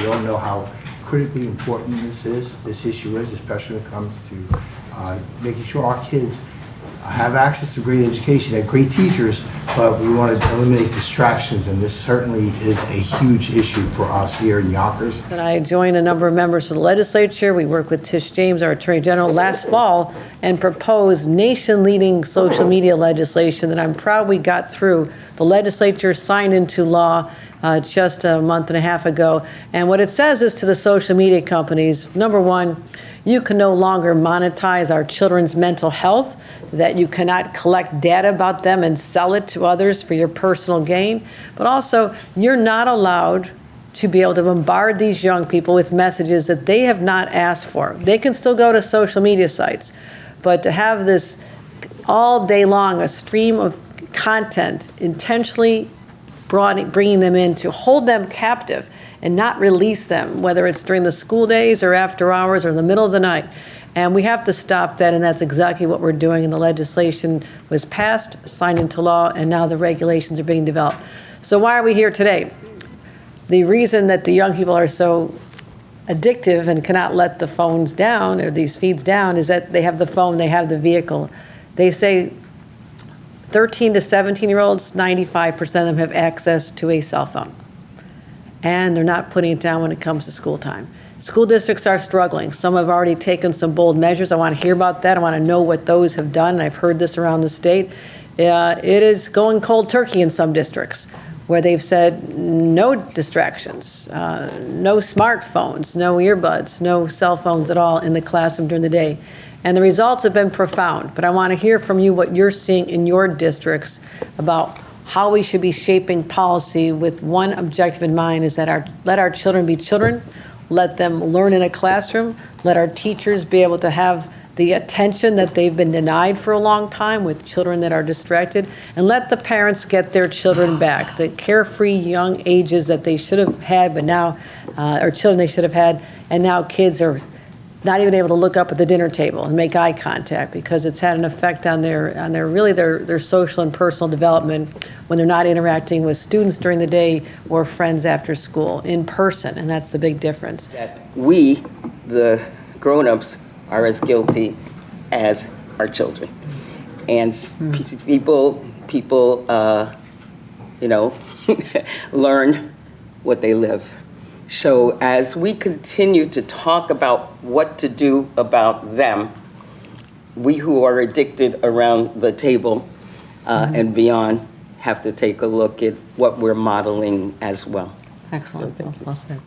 We all know how critically important this issue is, especially when it comes to making sure our kids have access to great education and great teachers, but we want to eliminate distractions, and this certainly is a huge issue for us here in Yonkers. And I joined a number of members of the legislature. We worked with Tish James, our Attorney General, last fall and proposed nation-leading social media legislation that I'm proud we got through. The legislature signed into law just a month and a half ago. And what it says is to the social media companies, number one, you can no longer monetize our children's mental health, that you cannot collect data about them and sell it to others for your personal gain. But also, you're not allowed to be able to bombard these young people with messages that they have not asked for. They can still go to social media sites, but to have this all day long, a stream of content intentionally bringing them in, to hold them captive and not release them, whether it's during the school days or after hours or in the middle of the night. And we have to stop that, and that's exactly what we're doing. And the legislation was passed, signed into law, and now the regulations are being developed. So why are we here today? The reason that the young people are so addictive and cannot let the phones down or these feeds down is that they have the phone, they have the vehicle. They say 13 to 17-year-olds, 95% of them have access to a cell phone. And they're not putting it down when it comes to school time. School districts are struggling. Some have already taken some bold measures. I want to hear about that. I want to know what those have done. And I've heard this around the state. It is going cold turkey in some districts where they've said no distractions, no smartphones, no earbuds, no cell phones at all in the classroom during the day. And the results have been profound. But I want to hear from you what you're seeing in your districts about how we should be shaping policy with one objective in mind, is that let our children be children, let them learn in a classroom, let our teachers be able to have the attention that they've been denied for a long time with children that are distracted, and let the parents get their children back, the carefree young ages that they should have had, but now, or children they should have had, and now kids are not even able to look up at the dinner table and make eye contact because it's had an effect on their social and personal development when they're not interacting with students during the day or friends after school in person, and that's the big difference. That we, the grown-ups, are as guilty as our children. And people, learn what they live. So as we continue to talk about what to do about them, we who are addicted around the table and beyond have to take a look at what we're modeling as well. Excellent. Well said.